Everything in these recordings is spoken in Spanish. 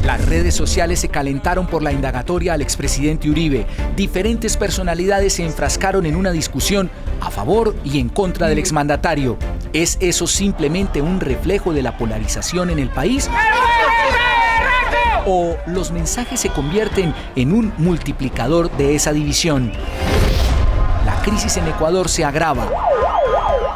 Las redes sociales se calentaron por la indagatoria al expresidente Uribe. Diferentes personalidades se enfrascaron en una discusión a favor y en contra del exmandatario. ¿Es eso simplemente un reflejo de la polarización en el país? ¿O los mensajes se convierten en un multiplicador de esa división? La crisis en Ecuador se agrava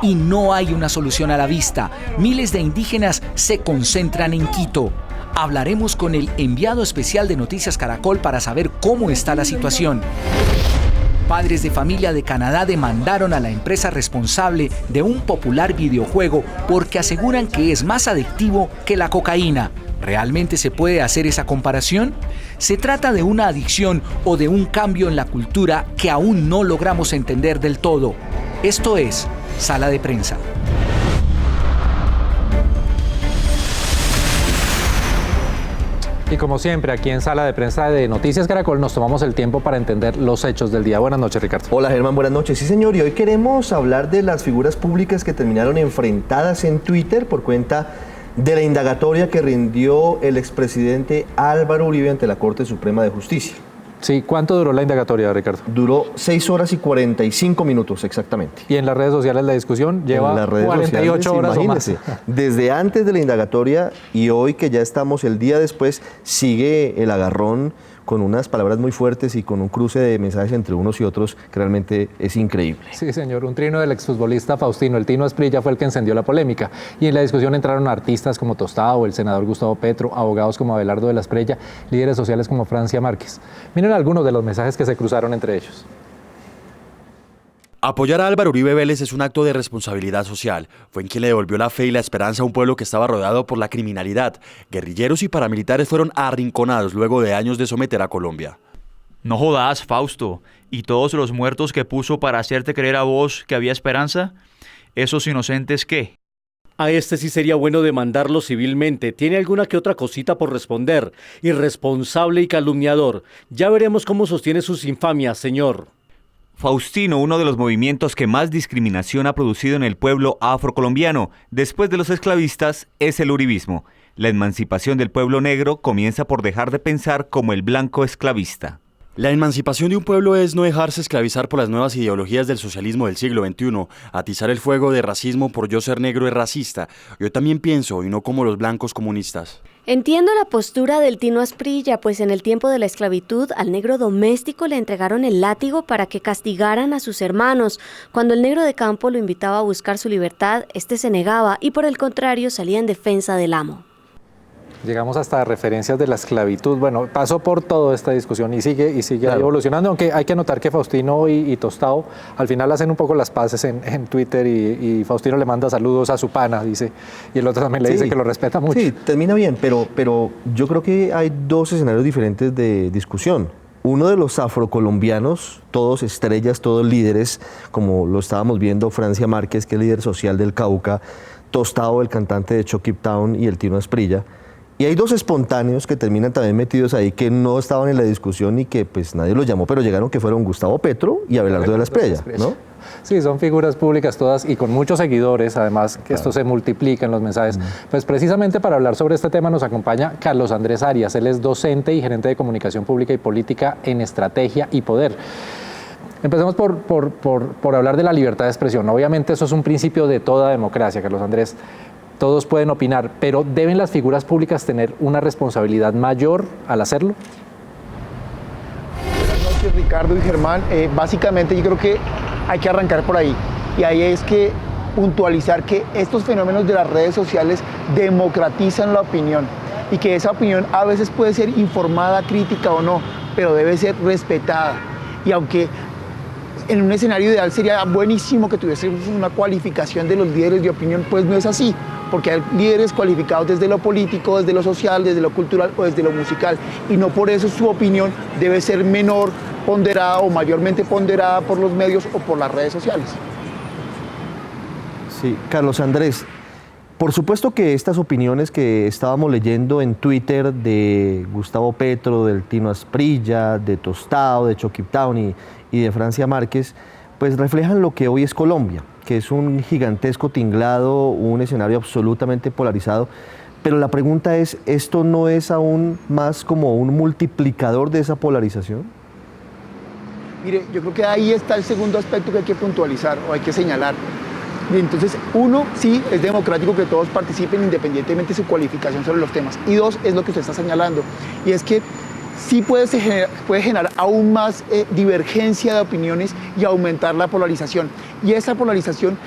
y no hay una solución a la vista. Miles de indígenas se concentran en Quito. Hablaremos con el enviado especial de Noticias Caracol para saber cómo está la situación. Padres de familia de Canadá demandaron a la empresa responsable de un popular videojuego porque aseguran que es más adictivo que la cocaína. ¿Realmente se puede hacer esa comparación? ¿Se trata de una adicción o de un cambio en la cultura que aún no logramos entender del todo? Esto es Sala de Prensa. Y como siempre, aquí en Sala de Prensa de Noticias Caracol nos tomamos el tiempo para entender los hechos del día. Buenas noches, Ricardo. Hola, Germán, buenas noches. Sí, señor, y hoy queremos hablar de las figuras públicas que terminaron enfrentadas en Twitter por cuenta de la indagatoria que rindió el expresidente Álvaro Uribe ante la Corte Suprema de Justicia. Sí, ¿cuánto duró la indagatoria, Ricardo? Duró 6 horas y 45 minutos exactamente. ¿Y en las redes sociales la discusión lleva 48 horas o más? Desde antes de la indagatoria y hoy que ya estamos el día después, sigue el agarrón con unas palabras muy fuertes y con un cruce de mensajes entre unos y otros que realmente es increíble. Sí, señor, un trino del exfutbolista Faustino, el Tino Asprilla, fue el que encendió la polémica. Y en la discusión entraron artistas como Tostado, el senador Gustavo Petro, abogados como Abelardo de la Espriella, líderes sociales como Francia Márquez. Miren algunos de los mensajes que se cruzaron entre ellos. Apoyar a Álvaro Uribe Vélez es un acto de responsabilidad social. Fue en quien le devolvió la fe y la esperanza a un pueblo que estaba rodeado por la criminalidad. Guerrilleros y paramilitares fueron arrinconados luego de años de someter a Colombia. No jodas, Fausto. ¿Y todos los muertos que puso para hacerte creer a vos que había esperanza? ¿Esos inocentes qué? A este sí sería bueno demandarlo civilmente. Tiene alguna que otra cosita por responder. Irresponsable y calumniador. Ya veremos cómo sostiene sus infamias, señor. Faustino, uno de los movimientos que más discriminación ha producido en el pueblo afrocolombiano, después de los esclavistas, es el uribismo. La emancipación del pueblo negro comienza por dejar de pensar como el blanco esclavista. La emancipación de un pueblo es no dejarse esclavizar por las nuevas ideologías del socialismo del siglo XXI, atizar el fuego de racismo por yo ser negro es racista. Yo también pienso, y no como los blancos comunistas. Entiendo la postura del Tino Asprilla, pues en el tiempo de la esclavitud al negro doméstico le entregaron el látigo para que castigaran a sus hermanos. Cuando el negro de campo lo invitaba a buscar su libertad, este se negaba y por el contrario salía en defensa del amo. Llegamos hasta referencias de la esclavitud. Bueno, pasó por toda esta discusión y sigue claro, evolucionando, aunque hay que notar que Faustino y Tostado al final hacen un poco las paces en Twitter y Faustino le manda saludos a su pana, dice, y el otro también le dice que lo respeta mucho. Sí, termina bien, pero yo creo que hay dos escenarios diferentes de discusión. Uno de los afrocolombianos, todos estrellas, todos líderes, como lo estábamos viendo, Francia Márquez, que es líder social del Cauca, Tostado, el cantante de Chucky Town, y el Tino Asprilla. Y hay dos espontáneos que terminan también metidos ahí, que no estaban en la discusión y que pues nadie los llamó, pero llegaron, que fueron Gustavo Petro y Abelardo de la Espriella, ¿no? Sí, son figuras públicas todas y con muchos seguidores, además que esto se multiplica en los mensajes. Pues precisamente para hablar sobre este tema nos acompaña Carlos Andrés Arias. Él es docente y gerente de comunicación pública y política en estrategia y poder. Empecemos por hablar de la libertad de expresión. Obviamente eso es un principio de toda democracia, Carlos Andrés. Todos pueden opinar, pero ¿deben las figuras públicas tener una responsabilidad mayor al hacerlo? Buenas noches, Ricardo y Germán. Básicamente yo creo que hay que arrancar por ahí. Y ahí es que puntualizar que estos fenómenos de las redes sociales democratizan la opinión y que esa opinión a veces puede ser informada, crítica o no, pero debe ser respetada. Y aunque en un escenario ideal sería buenísimo que tuviésemos una cualificación de los líderes de opinión, pues no es así, porque hay líderes cualificados desde lo político, desde lo social, desde lo cultural o desde lo musical, y no por eso su opinión debe ser menor ponderada o mayormente ponderada por los medios o por las redes sociales. Sí, Carlos Andrés, por supuesto que estas opiniones que estábamos leyendo en Twitter de Gustavo Petro, del Tino Asprilla, de Tostado, de Chucky Town y de Francia Márquez, pues reflejan lo que hoy es Colombia, que es un gigantesco tinglado, un escenario absolutamente polarizado, Pero la pregunta es, ¿esto no es aún más como un multiplicador de esa polarización? Mire, yo creo que ahí está el segundo aspecto que hay que puntualizar o hay que señalar. Y entonces, uno, sí, es democrático que todos participen independientemente de su cualificación sobre los temas. Y dos, es lo que usted está señalando. Y es que sí puede generar aún más divergencia de opiniones y aumentar la polarización. Y esa polarización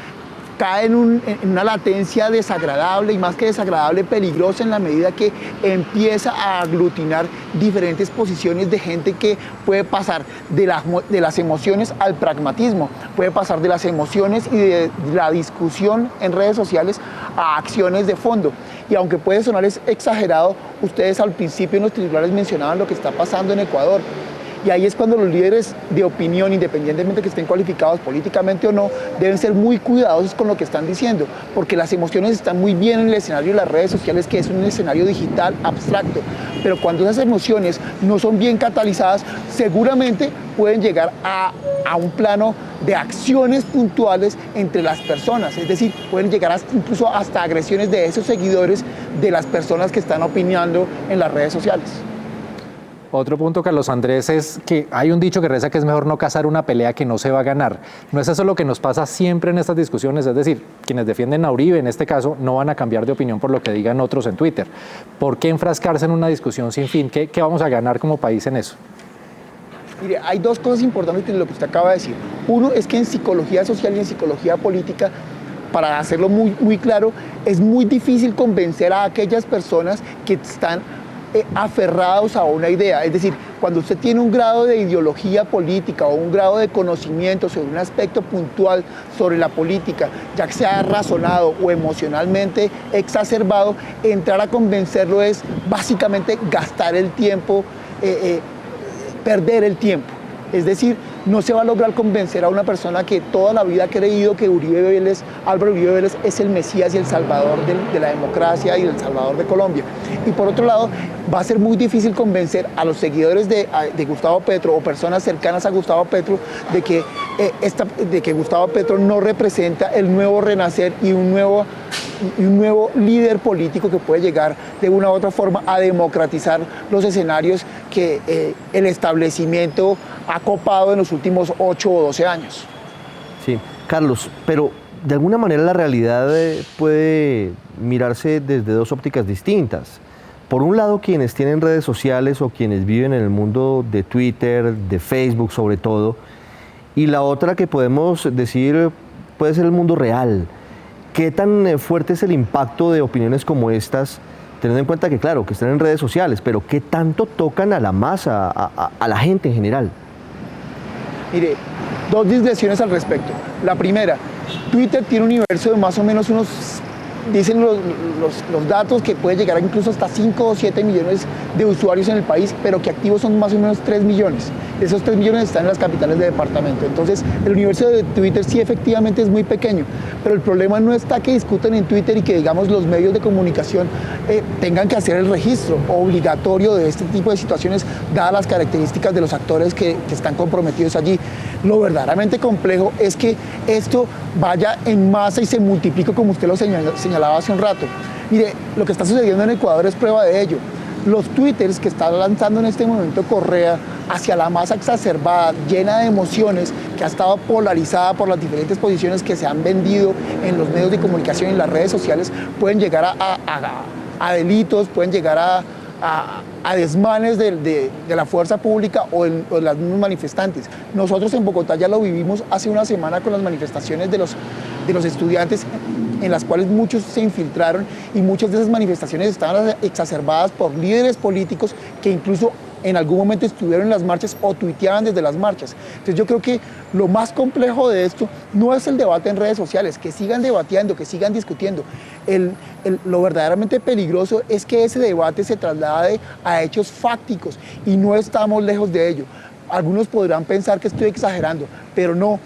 cae en una latencia desagradable y más que desagradable, peligrosa en la medida que empieza a aglutinar diferentes posiciones de gente que puede pasar de las emociones al pragmatismo, puede pasar de las emociones y de la discusión en redes sociales a acciones de fondo. Y aunque puede sonar exagerado, ustedes al principio en los titulares mencionaban lo que está pasando en Ecuador. Y ahí es cuando los líderes de opinión, independientemente que estén cualificados políticamente o no, deben ser muy cuidadosos con lo que están diciendo, porque las emociones están muy bien en el escenario de las redes sociales, que es un escenario digital abstracto, pero cuando esas emociones no son bien catalizadas, seguramente pueden llegar a un plano de acciones puntuales entre las personas, es decir, pueden llegar incluso hasta agresiones de esos seguidores de las personas que están opinando en las redes sociales. Otro punto, Carlos Andrés, es que hay un dicho que reza que es mejor no cazar una pelea que no se va a ganar. ¿No es eso lo que nos pasa siempre en estas discusiones? Es decir, quienes defienden a Uribe, en este caso, no van a cambiar de opinión por lo que digan otros en Twitter. ¿Por qué enfrascarse en una discusión sin fin? ¿Qué vamos a ganar como país en eso? Mire, hay dos cosas importantes en lo que usted acaba de decir. Uno es que en psicología social y en psicología política, para hacerlo muy claro, es muy difícil convencer a aquellas personas que están aferrados a una idea. Es decir, cuando usted tiene un grado de ideología política o un grado de conocimiento sobre un aspecto puntual sobre la política, ya que sea razonado o emocionalmente exacerbado, entrar a convencerlo es básicamente gastar el tiempo, perder el tiempo. Es decir, no se va a lograr convencer a una persona que toda la vida ha creído que Álvaro Uribe Vélez es el Mesías y el Salvador de la democracia y el Salvador de Colombia. Y por otro lado, va a ser muy difícil convencer a los seguidores de Gustavo Petro o personas cercanas a Gustavo Petro de que Gustavo Petro no representa el nuevo renacer y un nuevo líder político que puede llegar de una u otra forma a democratizar los escenarios que el establecimiento ha copado en los últimos 8 o 12 años. Sí, Carlos, pero de alguna manera la realidad puede mirarse desde dos ópticas distintas. Por un lado, quienes tienen redes sociales o quienes viven en el mundo de Twitter, de Facebook sobre todo, y la otra que podemos decir puede ser el mundo real. ¿Qué tan fuerte es el impacto de opiniones como estas, teniendo en cuenta que, claro, que están en redes sociales, pero qué tanto tocan a la masa, a la gente en general? Mire, dos digresiones al respecto. La primera, Twitter tiene un universo de más o menos unos, dicen los datos, que puede llegar a incluso hasta 5 o 7 millones de usuarios en el país, pero que activos son más o menos 3 millones. Esos 3 millones están en las capitales de departamento. Entonces, el universo de Twitter sí efectivamente es muy pequeño, pero el problema no está que discutan en Twitter y que, digamos, los medios de comunicación tengan que hacer el registro obligatorio de este tipo de situaciones, dadas las características de los actores que están comprometidos allí. Lo verdaderamente complejo es que esto vaya en masa y se multiplique, como usted lo señalaba hace un rato. Mire, lo que está sucediendo en Ecuador es prueba de ello. Los twitters que está lanzando en este momento Correa hacia la masa exacerbada, llena de emociones, que ha estado polarizada por las diferentes posiciones que se han vendido en los medios de comunicación y en las redes sociales, pueden llegar a delitos, pueden llegar a desmanes de la fuerza pública o de los mismos manifestantes. Nosotros en Bogotá ya lo vivimos hace una semana con las manifestaciones de los estudiantes, en las cuales muchos se infiltraron, y muchas de esas manifestaciones estaban exacerbadas por líderes políticos que incluso en algún momento estuvieron en las marchas o tuiteaban desde las marchas. Entonces yo creo que lo más complejo de esto no es el debate en redes sociales, que sigan debatiendo, que sigan discutiendo. Lo verdaderamente peligroso es que ese debate se traslade a hechos fácticos, y no estamos lejos de ello. Algunos podrán pensar que estoy exagerando, pero no.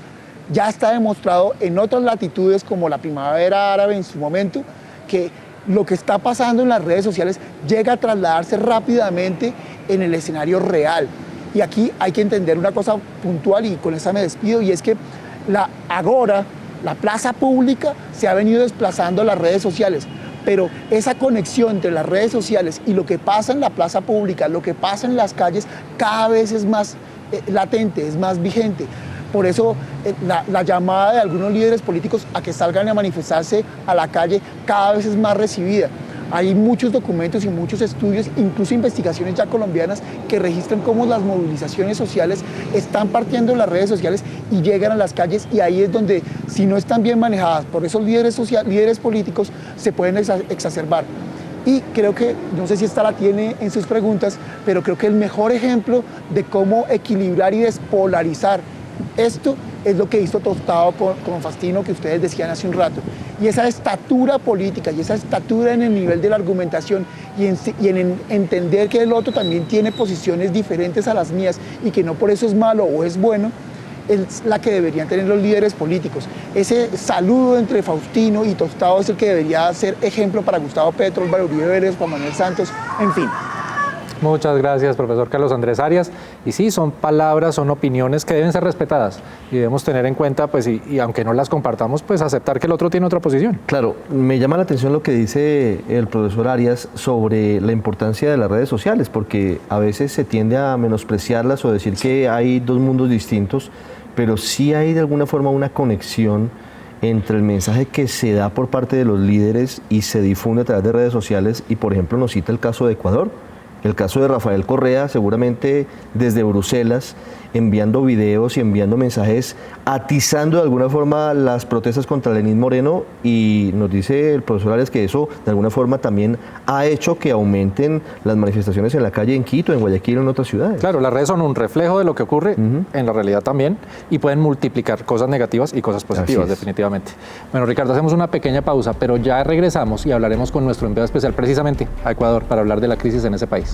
Ya está demostrado en otras latitudes, como la primavera árabe en su momento, que lo que está pasando en las redes sociales llega a trasladarse rápidamente en el escenario real. Y aquí hay que entender una cosa puntual, y con esa me despido, y es que la Agora, la plaza pública, se ha venido desplazando a las redes sociales. pero esa conexión entre las redes sociales y lo que pasa en la plaza pública, lo que pasa en las calles, cada vez es más latente, es más vigente. Por eso la llamada de algunos líderes políticos a que salgan a manifestarse a la calle cada vez es más recibida. Hay muchos documentos y muchos estudios, incluso investigaciones ya colombianas, que registran cómo las movilizaciones sociales están partiendo de las redes sociales y llegan a las calles, y ahí es donde, si no están bien manejadas por esos líderes políticos, se pueden exacerbar. Y creo que, no sé si esta la tiene en sus preguntas, pero creo que el mejor ejemplo de cómo equilibrar y despolarizar esto es lo que hizo Tostado con Faustino, que ustedes decían hace un rato. Y esa estatura política y esa estatura en el nivel de la argumentación y en entender que el otro también tiene posiciones diferentes a las mías y que no por eso es malo o es bueno, es la que deberían tener los líderes políticos. Ese saludo entre Faustino y Tostado es el que debería ser ejemplo para Gustavo Petro, Álvaro Uribe Vélez, Juan Manuel Santos, en fin. Muchas gracias, profesor Carlos Andrés Arias. Y sí, son palabras, son opiniones que deben ser respetadas y debemos tener en cuenta, pues, y aunque no las compartamos, pues aceptar que el otro tiene otra posición. Claro, me llama la atención lo que dice el profesor Arias sobre la importancia de las redes sociales, porque a veces se tiende a menospreciarlas o decir que hay dos mundos distintos, pero sí hay de alguna forma una conexión entre el mensaje que se da por parte de los líderes y se difunde a través de redes sociales. Y por ejemplo nos cita el caso de Ecuador, el caso de Rafael Correa, seguramente desde Bruselas, enviando videos y enviando mensajes, atizando de alguna forma las protestas contra Lenín Moreno, y nos dice el profesor Arias que eso de alguna forma también ha hecho que aumenten las manifestaciones en la calle en Quito, en Guayaquil o en otras ciudades. Claro, las redes son un reflejo de lo que ocurre en la realidad también, y pueden multiplicar cosas negativas y cosas positivas, definitivamente. Bueno, Ricardo, hacemos una pequeña pausa, pero ya regresamos y hablaremos con nuestro enviado especial precisamente a Ecuador para hablar de la crisis en ese país.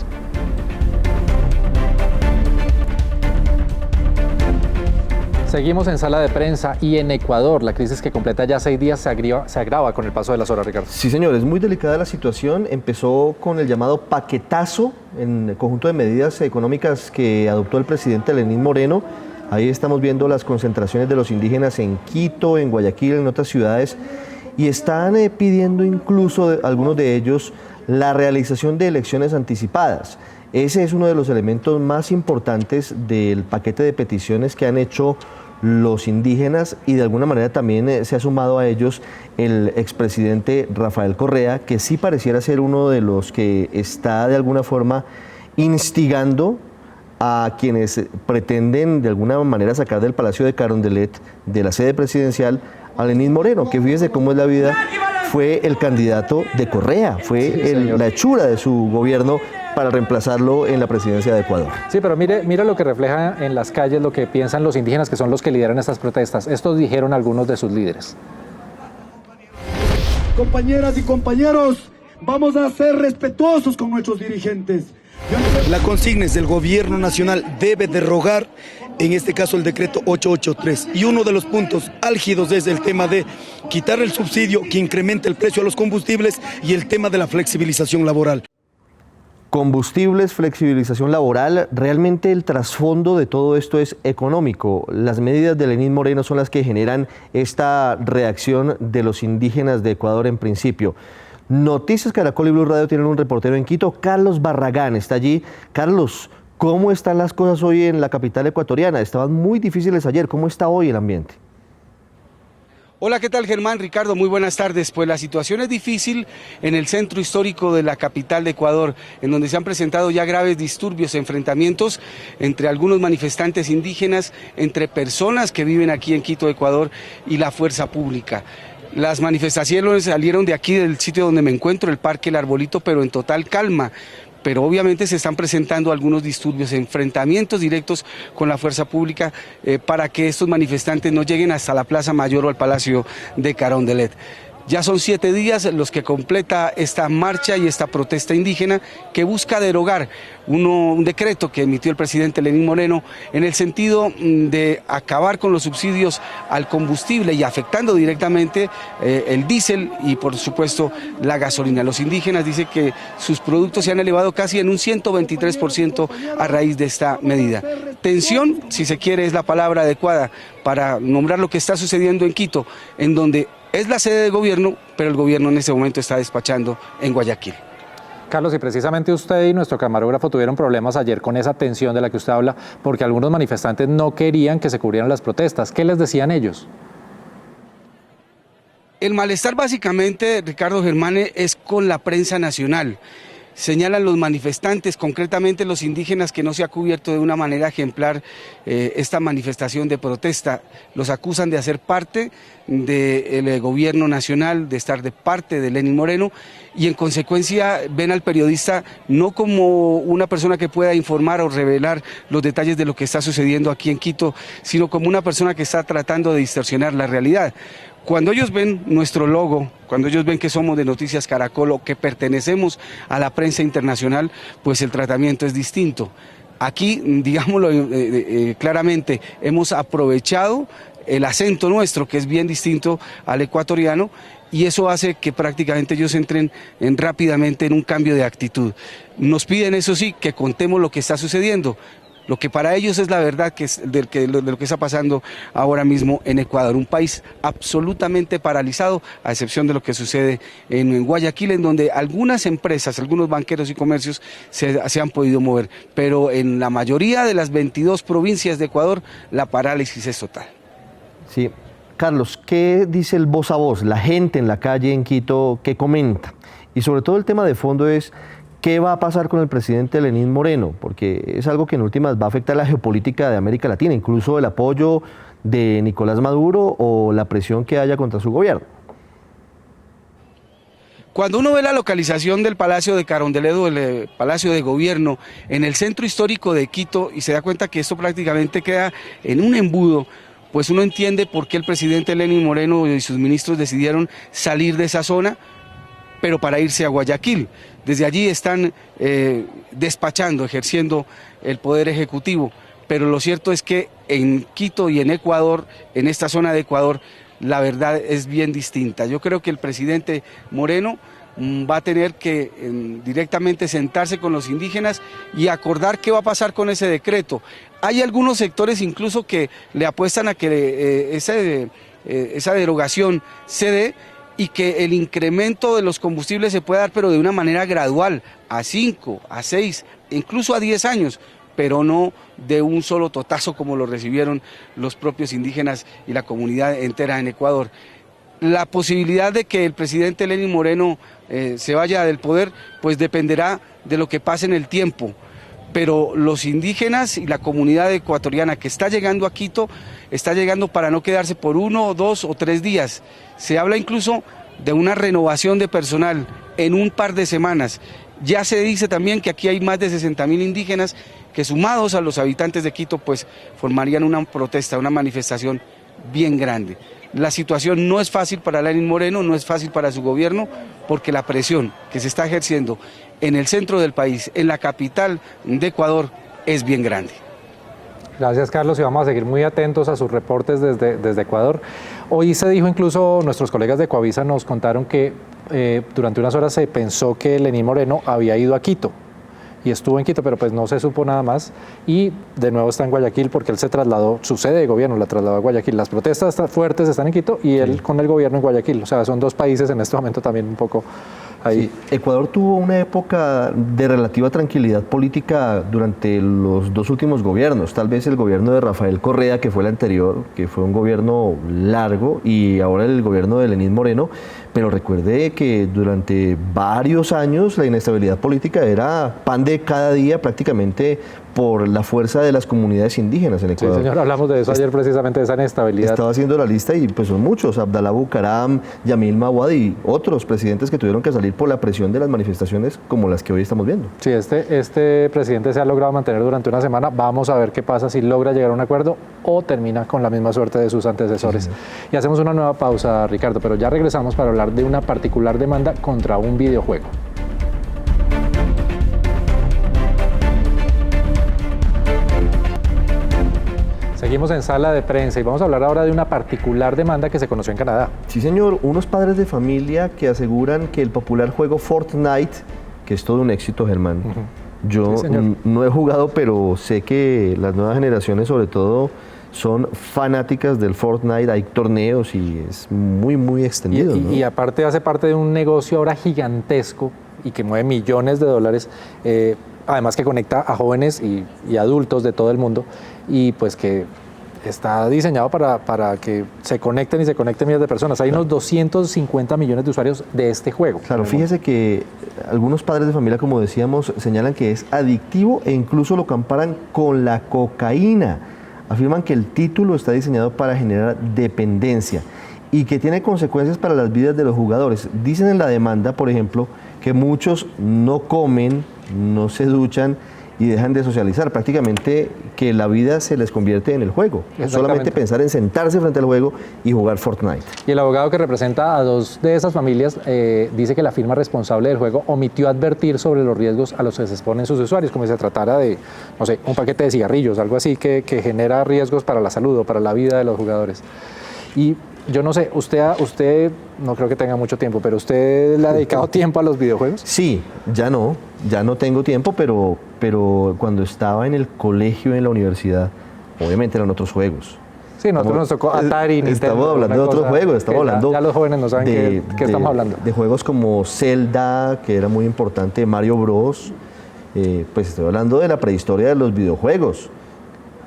Seguimos en sala de prensa y en Ecuador, la crisis que completa ya 6 días se agrava con el paso de las horas, Ricardo. Sí, señor, es muy delicada la situación. Empezó con el llamado paquetazo en el conjunto de medidas económicas que adoptó el presidente Lenín Moreno. Ahí estamos viendo las concentraciones de los indígenas en Quito, en Guayaquil, en otras ciudades, y están pidiendo incluso algunos de ellos la realización de elecciones anticipadas. Ese es uno de los elementos más importantes del paquete de peticiones que han hecho los indígenas, y de alguna manera también se ha sumado a ellos el expresidente Rafael Correa, que sí pareciera ser uno de los que está de alguna forma instigando a quienes pretenden de alguna manera sacar del Palacio de Carondelet, de la sede presidencial, a Lenín Moreno, que fíjese cómo es la vida, fue el candidato de Correa, fue la hechura de su gobierno para reemplazarlo en la presidencia de Ecuador. Sí, pero mire lo que refleja en las calles, lo que piensan los indígenas, que son los que lideran estas protestas. Esto dijeron algunos de sus líderes. Compañeras y compañeros, vamos a ser respetuosos con nuestros dirigentes. La consigna es del gobierno nacional debe derogar, en este caso el decreto 883, y uno de los puntos álgidos es el tema de quitar el subsidio que incrementa el precio a los combustibles y el tema de la flexibilización laboral. Combustibles, flexibilización laboral, realmente el trasfondo de todo esto es económico. Las medidas de Lenín Moreno son las que generan esta reacción de los indígenas de Ecuador en principio. Noticias Caracol y Blue Radio tienen un reportero en Quito, Carlos Barragán, está allí. Carlos, ¿cómo están las cosas hoy en la capital ecuatoriana? Estaban muy difíciles ayer, ¿cómo está hoy el ambiente? Hola, ¿qué tal, Germán? Ricardo, muy buenas tardes. Pues la situación es difícil en el centro histórico de la capital de Ecuador, en donde se han presentado ya graves disturbios, enfrentamientos entre algunos manifestantes indígenas, entre personas que viven aquí en Quito, Ecuador, y la fuerza pública. Las manifestaciones salieron de aquí, del sitio donde me encuentro, el Parque El Arbolito, pero en total calma. Pero obviamente se están presentando algunos disturbios, enfrentamientos directos con la fuerza pública para que estos manifestantes no lleguen hasta la Plaza Mayor o al Palacio de Carondelet. Ya son 7 días los que completa esta marcha y esta protesta indígena que busca derogar un decreto que emitió el presidente Lenín Moreno en el sentido de acabar con los subsidios al combustible y afectando directamente el diésel y por supuesto la gasolina. Los indígenas dicen que sus productos se han elevado casi en un 123% a raíz de esta medida. Tensión, si se quiere, es la palabra adecuada para nombrar lo que está sucediendo en Quito, en donde Es la sede de gobierno, pero el gobierno en ese momento está despachando en Guayaquil. Carlos, y precisamente usted y nuestro camarógrafo tuvieron problemas ayer con esa tensión de la que usted habla, porque algunos manifestantes no querían que se cubrieran las protestas. ¿Qué les decían ellos? El malestar básicamente, Ricardo Germán, es con la prensa nacional. Señalan los manifestantes, concretamente los indígenas, que no se ha cubierto de una manera ejemplar esta manifestación de protesta. Los acusan de hacer parte del gobierno nacional, de estar de parte de Lenín Moreno, y en consecuencia ven al periodista no como una persona que pueda informar o revelar los detalles de lo que está sucediendo aquí en Quito, sino como una persona que está tratando de distorsionar la realidad. Cuando ellos ven nuestro logo, cuando ellos ven que somos de Noticias Caracol o que pertenecemos a la prensa internacional, pues el tratamiento es distinto. Aquí, digámoslo claramente, hemos aprovechado el acento nuestro, que es bien distinto al ecuatoriano, y eso hace que prácticamente ellos entren rápidamente en un cambio de actitud. Nos piden, eso sí, que contemos lo que está sucediendo. Lo que para ellos es la verdad de lo que está pasando ahora mismo en Ecuador, un país absolutamente paralizado, a excepción de lo que sucede en Guayaquil, en donde algunas empresas, algunos banqueros y comercios se han podido mover, pero en la mayoría de las 22 provincias de Ecuador la parálisis es total. Sí. Carlos, ¿qué dice el voz a voz, la gente en la calle en Quito, qué comenta? Y sobre todo el tema de fondo es, ¿qué va a pasar con el presidente Lenín Moreno? Porque es algo que en últimas va a afectar la geopolítica de América Latina, incluso el apoyo de Nicolás Maduro o la presión que haya contra su gobierno. Cuando uno ve la localización del Palacio de Carondelet, el Palacio de Gobierno, en el centro histórico de Quito, y se da cuenta que esto prácticamente queda en un embudo, pues uno entiende por qué el presidente Lenín Moreno y sus ministros decidieron salir de esa zona, pero para irse a Guayaquil. Desde allí están despachando, ejerciendo el poder ejecutivo, pero lo cierto es que en Quito y en Ecuador, en esta zona de Ecuador, la verdad es bien distinta. Yo creo que el presidente Moreno va a tener que directamente sentarse con los indígenas y acordar qué va a pasar con ese decreto. Hay algunos sectores incluso que le apuestan a que esa derogación se dé, y que el incremento de los combustibles se pueda dar, pero de una manera gradual, a 5, a 6, incluso a 10 años, pero no de un solo totazo como lo recibieron los propios indígenas y la comunidad entera en Ecuador. La posibilidad de que el presidente Lenín Moreno se vaya del poder, pues dependerá de lo que pase en el tiempo. Pero los indígenas y la comunidad ecuatoriana que está llegando a Quito, está llegando para no quedarse por 1, 2 o 3 días. Se habla incluso de una renovación de personal en un par de semanas. Ya se dice también que aquí hay más de 60.000 indígenas que, sumados a los habitantes de Quito, pues formarían una protesta, una manifestación bien grande. La situación no es fácil para Lenín Moreno, no es fácil para su gobierno, porque la presión que se está ejerciendo en el centro del país, en la capital de Ecuador, es bien grande. Gracias, Carlos, y vamos a seguir muy atentos a sus reportes desde Ecuador. Hoy se dijo, incluso nuestros colegas de Coavisa nos contaron que durante unas horas se pensó que Lenín Moreno había ido a Quito y estuvo en Quito, pero pues no se supo nada más, y de nuevo está en Guayaquil porque él se trasladó, su sede de gobierno la trasladó a Guayaquil. Las protestas fuertes están en Quito y él con el gobierno en Guayaquil, o sea, son dos países en este momento también un poco ahí. Sí. Ecuador tuvo una época de relativa tranquilidad política durante los 2 últimos gobiernos, tal vez el gobierno de Rafael Correa, que fue el anterior, que fue un gobierno largo, y ahora el gobierno de Lenín Moreno, pero recuerde que durante varios años la inestabilidad política era pan de cada día prácticamente por la fuerza de las comunidades indígenas en Ecuador. Sí, señor, hablamos de eso ayer precisamente, de esa inestabilidad. Estaba haciendo la lista y pues son muchos, Abdalá Bucaram, Yamil Mawad y otros presidentes que tuvieron que salir por la presión de las manifestaciones como las que hoy estamos viendo. Sí, este presidente se ha logrado mantener durante una semana. Vamos a ver qué pasa, si logra llegar a un acuerdo o termina con la misma suerte de sus antecesores. Sí. Y hacemos una nueva pausa, Ricardo, pero ya regresamos para hablar de una particular demanda contra un videojuego. Seguimos en Sala de Prensa y vamos a hablar ahora de una particular demanda que se conoció en Canadá. Sí, señor, unos padres de familia que aseguran que el popular juego Fortnite, que es todo un éxito, Germán. Yo no he jugado, pero sé que las nuevas generaciones sobre todo son fanáticas del Fortnite, hay torneos y es muy, muy extendido. Y aparte hace parte de un negocio ahora gigantesco y que mueve millones de dólares, además que conecta a jóvenes y adultos de todo el mundo y pues que está diseñado para que se conecten miles de personas. Hay unos 250 millones de usuarios de este juego. Claro, fíjese que algunos padres de familia, como decíamos, señalan que es adictivo e incluso lo comparan con la cocaína. Afirman que el título está diseñado para generar dependencia y que tiene consecuencias para las vidas de los jugadores. Dicen en la demanda, por ejemplo, que muchos no comen, no se duchan y dejan de socializar, prácticamente que la vida se les convierte en el juego. Solamente pensar en sentarse frente al juego y jugar Fortnite. Y el abogado que representa a dos de esas familias dice que la firma responsable del juego omitió advertir sobre los riesgos a los que se exponen sus usuarios, como si se tratara de, no sé, un paquete de cigarrillos, algo así que genera riesgos para la salud o para la vida de los jugadores. Y yo no sé, usted no creo que tenga mucho tiempo, pero ¿usted le ha dedicado tiempo a los videojuegos? Sí, ya no tengo tiempo, pero cuando estaba en el colegio, en la universidad, obviamente eran otros juegos. Sí, nosotros nos tocó Atari, Nintendo. Estamos hablando de otros juegos, estamos hablando... Ya los jóvenes no saben qué estamos hablando. De juegos como Zelda, que era muy importante, Mario Bros. Pues estoy hablando de la prehistoria de los videojuegos.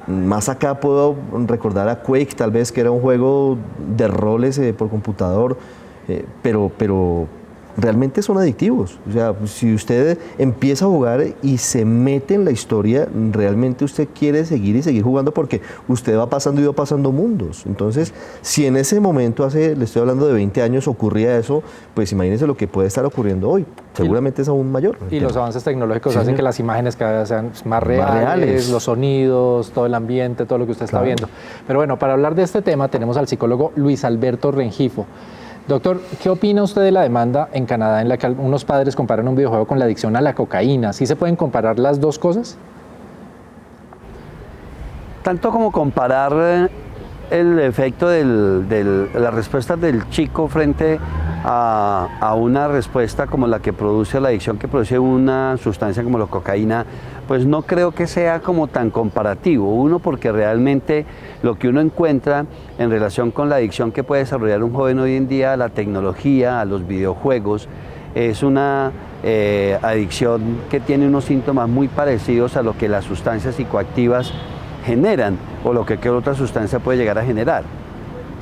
Más acá puedo recordar a Quake, tal vez, que era un juego de roles por computador, pero realmente son adictivos. O sea, si usted empieza a jugar y se mete en la historia, realmente usted quiere seguir y seguir jugando porque usted va pasando y va pasando mundos. Entonces, si en ese momento, le estoy hablando de 20 años, ocurría eso, pues imagínese lo que puede estar ocurriendo hoy. Seguramente es aún mayor. Y los avances tecnológicos hacen que las imágenes cada vez sean más reales, los sonidos, todo el ambiente, todo lo que usted está viendo. Pero bueno, para hablar de este tema tenemos al psicólogo Luis Alberto Rengifo. Doctor, ¿qué opina usted de la demanda en Canadá en la que algunos padres comparan un videojuego con la adicción a la cocaína? ¿Sí se pueden comparar las dos cosas? Tanto como comparar el efecto de la respuesta del chico frente a una respuesta como la que produce la adicción que produce una sustancia como la cocaína, pues no creo que sea como tan comparativo. Uno, porque realmente lo que uno encuentra en relación con la adicción que puede desarrollar un joven hoy en día a la tecnología, a los videojuegos, es una adicción que tiene unos síntomas muy parecidos a lo que las sustancias psicoactivas generan o lo que otra sustancia puede llegar a generar.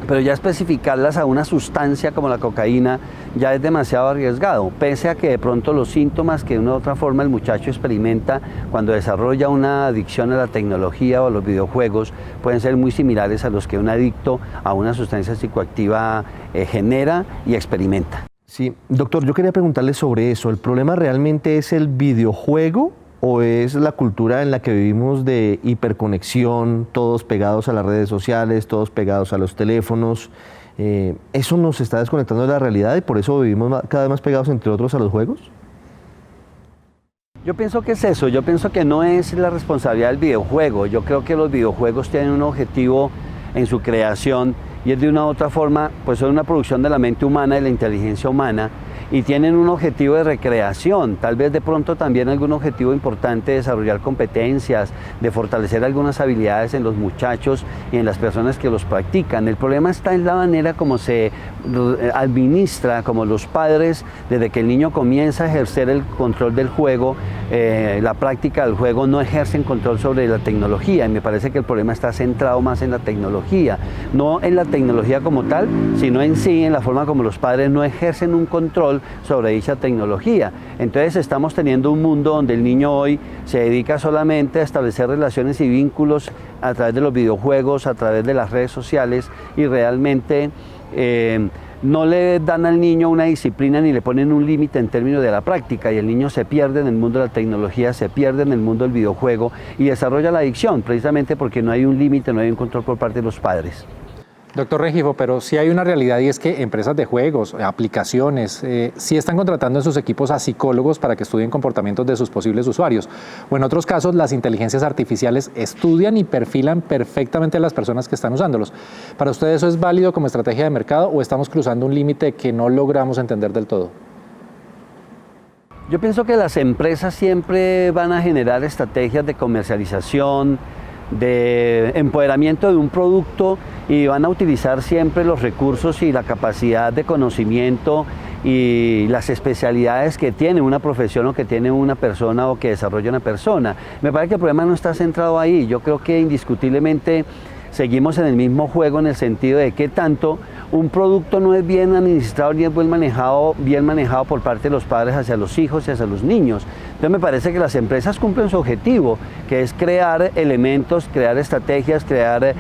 Pero ya especificarlas a una sustancia como la cocaína ya es demasiado arriesgado, pese a que de pronto los síntomas que de una u otra forma el muchacho experimenta cuando desarrolla una adicción a la tecnología o a los videojuegos pueden ser muy similares a los que un adicto a una sustancia psicoactiva genera y experimenta. Sí, doctor, yo quería preguntarle sobre eso. ¿El problema realmente es el videojuego o es la cultura en la que vivimos de hiperconexión, todos pegados a las redes sociales, todos pegados a los teléfonos? ¿Eso nos está desconectando de la realidad y por eso vivimos cada vez más pegados, entre otros, a los juegos? Yo pienso que es eso, yo pienso que no es la responsabilidad del videojuego. Yo creo que los videojuegos tienen un objetivo en su creación y es de una u otra forma, pues son una producción de la mente humana y la inteligencia humana, y tienen un objetivo de recreación, tal vez de pronto también algún objetivo importante de desarrollar competencias, de fortalecer algunas habilidades en los muchachos y en las personas que los practican. El problema está en la manera como se administra, como los padres, desde que el niño comienza a ejercer el control del juego, la práctica del juego, no ejercen control sobre la tecnología, y me parece que el problema está centrado más en la tecnología, no en la tecnología como tal, sino en sí, en la forma como los padres no ejercen un control sobre dicha tecnología. Entonces estamos teniendo un mundo donde el niño hoy se dedica solamente a establecer relaciones y vínculos a través de los videojuegos, a través de las redes sociales, y realmente no le dan al niño una disciplina ni le ponen un límite en términos de la práctica, y el niño se pierde en el mundo de la tecnología, se pierde en el mundo del videojuego y desarrolla la adicción, precisamente porque no hay un límite, no hay un control por parte de los padres. Doctor Rengifo, pero sí hay una realidad, y es que empresas de juegos, aplicaciones, sí están contratando en sus equipos a psicólogos para que estudien comportamientos de sus posibles usuarios. O en otros casos, las inteligencias artificiales estudian y perfilan perfectamente a las personas que están usándolos. ¿Para usted eso es válido como estrategia de mercado o estamos cruzando un límite que no logramos entender del todo? Yo pienso que las empresas siempre van a generar estrategias de comercialización, de empoderamiento de un producto y van a utilizar siempre los recursos y la capacidad de conocimiento y las especialidades que tiene una profesión o que tiene una persona o que desarrolla una persona. Me parece que el problema no está centrado ahí. Yo creo que indiscutiblemente seguimos en el mismo juego en el sentido de que tanto un producto no es bien administrado ni es bien manejado por parte de los padres hacia los hijos y hacia los niños. Entonces me parece que las empresas cumplen su objetivo, que es crear elementos, crear estrategias, crear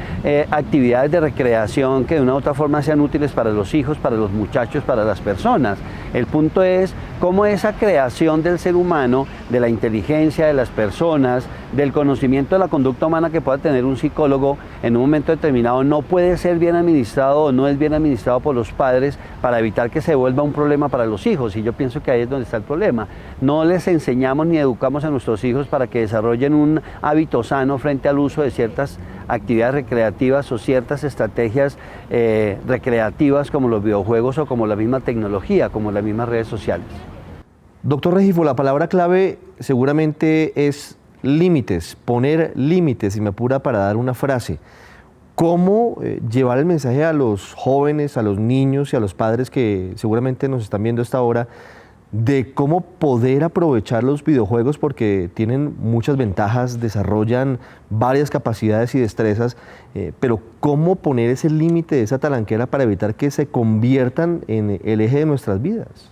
actividades de recreación que de una u otra forma sean útiles para los hijos, para los muchachos, para las personas. El punto es cómo esa creación del ser humano, de la inteligencia de las personas, del conocimiento de la conducta humana que pueda tener un psicólogo en un momento determinado no puede ser bien administrado o no es bien administrado por los padres para evitar que se vuelva un problema para los hijos. Y yo pienso que ahí es donde está el problema. No les enseñamos ni educamos a nuestros hijos para que desarrollen un hábito sano frente al uso de ciertas actividades recreativas o ciertas estrategias recreativas como los videojuegos o como la misma tecnología, como las mismas redes sociales. Doctor Regifo, la palabra clave seguramente es límites, poner límites, y me apura para dar una frase. ¿Cómo llevar el mensaje a los jóvenes, a los niños y a los padres que seguramente nos están viendo a esta hora de cómo poder aprovechar los videojuegos porque tienen muchas ventajas, desarrollan varias capacidades y destrezas, pero cómo poner ese límite de esa talanquera para evitar que se conviertan en el eje de nuestras vidas?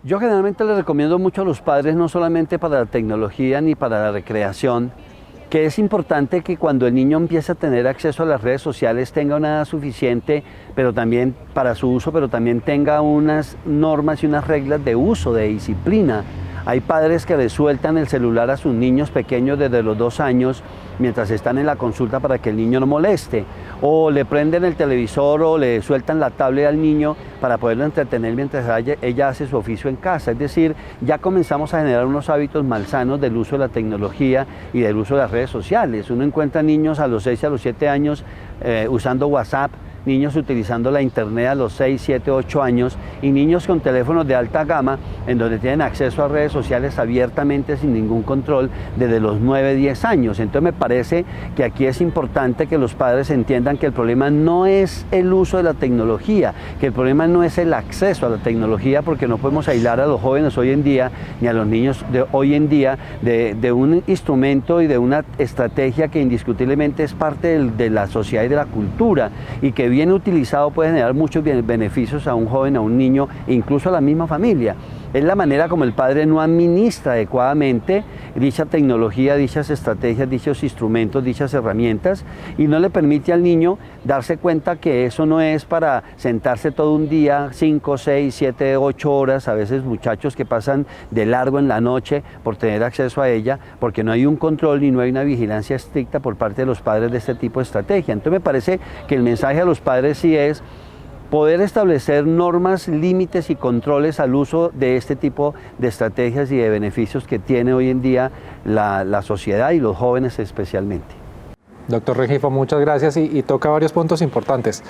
Yo generalmente les recomiendo mucho a los padres, no solamente para la tecnología ni para la recreación, que es importante que cuando el niño empiece a tener acceso a las redes sociales tenga una edad suficiente, pero también para su uso, pero también tenga unas normas y unas reglas de uso, de disciplina. Hay padres que le sueltan el celular a sus niños pequeños desde los 2 años mientras están en la consulta para que el niño no moleste, o le prenden el televisor o le sueltan la tablet al niño para poderlo entretener mientras ella hace su oficio en casa. Es decir, ya comenzamos a generar unos hábitos malsanos del uso de la tecnología y del uso de las redes sociales. Uno encuentra niños a los 6 y a los 7 años usando WhatsApp, niños utilizando la internet a los 6, 7, 8 años y niños con teléfonos de alta gama en donde tienen acceso a redes sociales abiertamente sin ningún control desde los 9, 10 años. Entonces me parece que aquí es importante que los padres entiendan que el problema no es el uso de la tecnología, que el problema no es el acceso a la tecnología, porque no podemos aislar a los jóvenes hoy en día ni a los niños de hoy en día de un instrumento y de una estrategia que indiscutiblemente es parte de la sociedad y de la cultura y que bien utilizado puede generar muchos beneficios a un joven, a un niño, incluso a la misma familia. Es la manera como el padre no administra adecuadamente dicha tecnología, dichas estrategias, dichos instrumentos, dichas herramientas y no le permite al niño darse cuenta que eso no es para sentarse todo un día, 5, 6, 7, 8 horas, a veces muchachos que pasan de largo en la noche por tener acceso a ella, porque no hay un control y no hay una vigilancia estricta por parte de los padres de este tipo de estrategia. Entonces me parece que el mensaje a los padres sí es poder establecer normas, límites y controles al uso de este tipo de estrategias y de beneficios que tiene hoy en día la sociedad y los jóvenes especialmente. Doctor Regifo, muchas gracias y toca varios puntos importantes.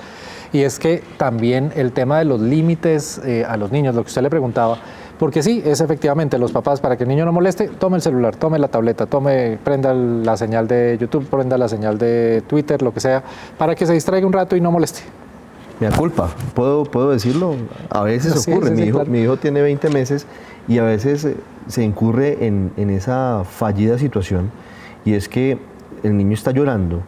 Y es que también el tema de los límites a los niños, lo que usted le preguntaba, porque sí, es efectivamente los papás, para que el niño no moleste, tome el celular, tome la tableta, prenda la señal de YouTube, prenda la señal de Twitter, lo que sea, para que se distraiga un rato y no moleste. Me da culpa, ¿puedo decirlo? A veces sí, ocurre, sí, claro. Mi hijo tiene 20 meses y a veces se incurre en esa fallida situación, y es que el niño está llorando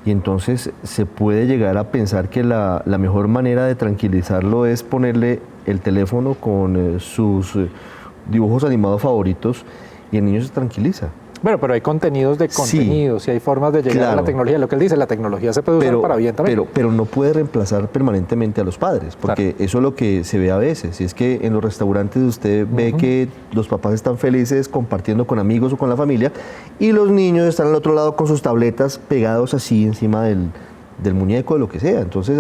y entonces se puede llegar a pensar que la mejor manera de tranquilizarlo es ponerle el teléfono con sus dibujos animados favoritos y el niño se tranquiliza. Bueno, pero hay contenidos de contenidos, sí, y hay formas de llegar a la tecnología. Lo que él dice, la tecnología se puede usar para bien también. Pero no puede reemplazar permanentemente a los padres, porque eso es lo que se ve a veces. Y es que en los restaurantes usted ve que los papás están felices compartiendo con amigos o con la familia, y los niños están al otro lado con sus tabletas pegados así encima del muñeco, de lo que sea. Entonces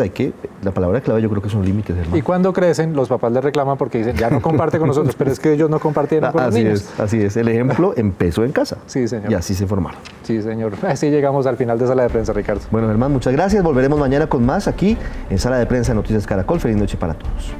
la palabra clave yo creo que son límites, hermano. Y cuando crecen, los papás les reclaman porque dicen, ya no comparte con nosotros, pero es que ellos no compartieron con los niños. Así es, el ejemplo empezó en casa. Sí, señor. Y así se formaron. Sí, señor. Así llegamos al final de Sala de Prensa, Ricardo. Bueno, Germán, muchas gracias. Volveremos mañana con más aquí en Sala de Prensa Noticias Caracol. Feliz noche para todos.